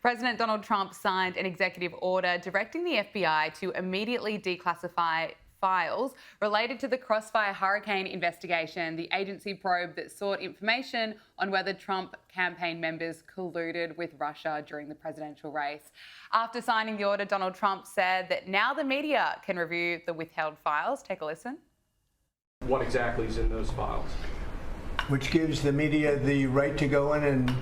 President Donald Trump signed an executive order directing the FBI to immediately declassify files related to the Crossfire Hurricane investigation, the agency probe that sought information on whether Trump campaign members colluded with Russia during the presidential race. After signing the order, Donald Trump said that now the media can review the withheld files. Take a listen. What exactly is in those files? Which gives the media the right to go in and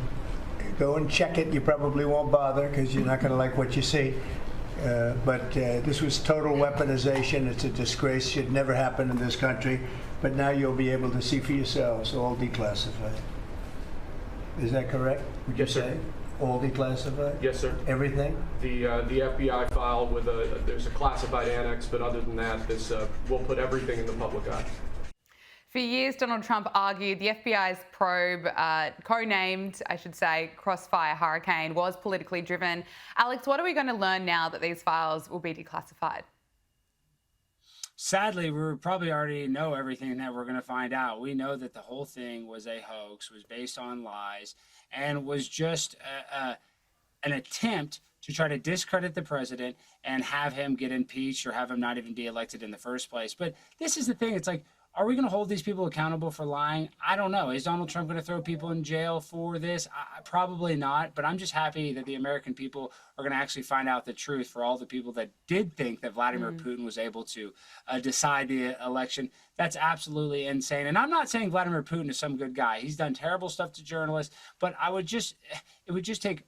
check it. You probably won't bother because you're not going to like what you see. But this was total weaponization. It's a disgrace. Should never happen in this country. But now you'll be able to see for yourselves, all declassified. Is that correct? Yes, sir. All declassified? Yes, sir. Everything? The FBI file with there's a classified annex, but other than that, we'll put everything in the public eye. For years, Donald Trump argued the FBI's probe, co-named, I should say, Crossfire Hurricane, was politically driven. Alex, what are we going to learn now that these files will be declassified? Sadly, we probably already know everything that we're going to find out. We know that the whole thing was a hoax, was based on lies, and was just an attempt to try to discredit the president and have him get impeached or have him not even be elected in the first place. But this is the thing. It's like, are we going to hold these people accountable for lying? I don't know. Is Donald Trump going to throw people in jail for this? Probably not. But I'm just happy that the American people are going to actually find out the truth for all the people that did think that Vladimir Putin was able to decide the election. That's absolutely insane. And I'm not saying Vladimir Putin is some good guy. He's done terrible stuff to journalists. But it would just take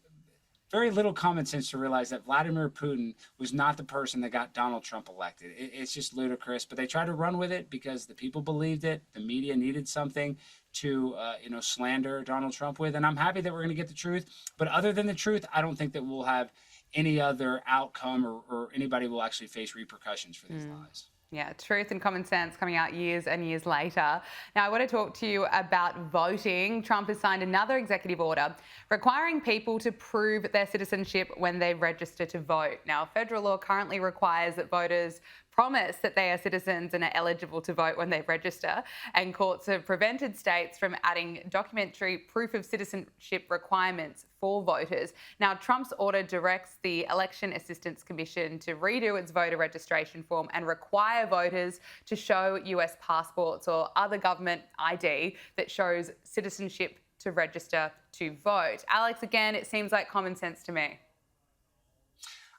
very little common sense to realize that Vladimir Putin was not the person that got Donald Trump elected. It's just ludicrous, but they tried to run with it because the people believed it. The media needed something to, slander Donald Trump with, and I'm happy that we're going to get the truth. But other than the truth, I don't think that we'll have any other outcome or anybody will actually face repercussions for these lies. Yeah, truth and common sense coming out years and years later. Now, I want to talk to you about voting. Trump has signed another executive order requiring people to prove their citizenship when they register to vote. Now, federal law currently requires that voters promise that they are citizens and are eligible to vote when they register, and courts have prevented states from adding documentary proof of citizenship requirements for voters. Now, Trump's order directs the Election Assistance Commission to redo its voter registration form and require voters to show US passports or other government ID that shows citizenship to register to vote. Alex, again, it seems like common sense to me.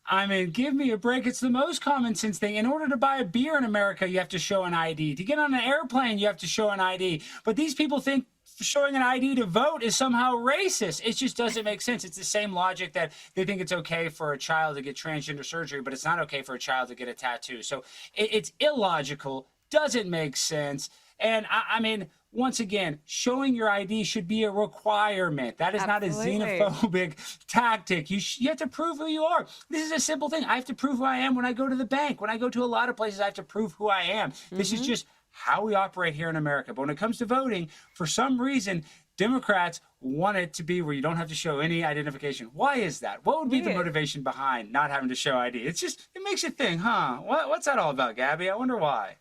I mean, give me a break. It's the most common sense thing. In order to buy a beer in America, you have to show an ID. To get on an airplane, you have to show an ID. But these people think showing an ID to vote is somehow racist. It just doesn't make sense. It's the same logic that they think it's okay for a child to get transgender surgery, but it's not okay for a child to get a tattoo. So it's illogical, doesn't make sense. And I mean, once again, showing your ID should be a requirement. That is Absolutely. not a xenophobic tactic. You have to prove who you are. This is a simple thing. I have to prove who I am when I go to the bank. When I go to a lot of places, I have to prove who I am. This is just how we operate here in America. But when it comes to voting, for some reason, Democrats want it to be where you don't have to show any identification. Why is that? What would be the motivation behind not having to show ID? It's just, it makes you think, huh? What's that all about, Gabby? I wonder why.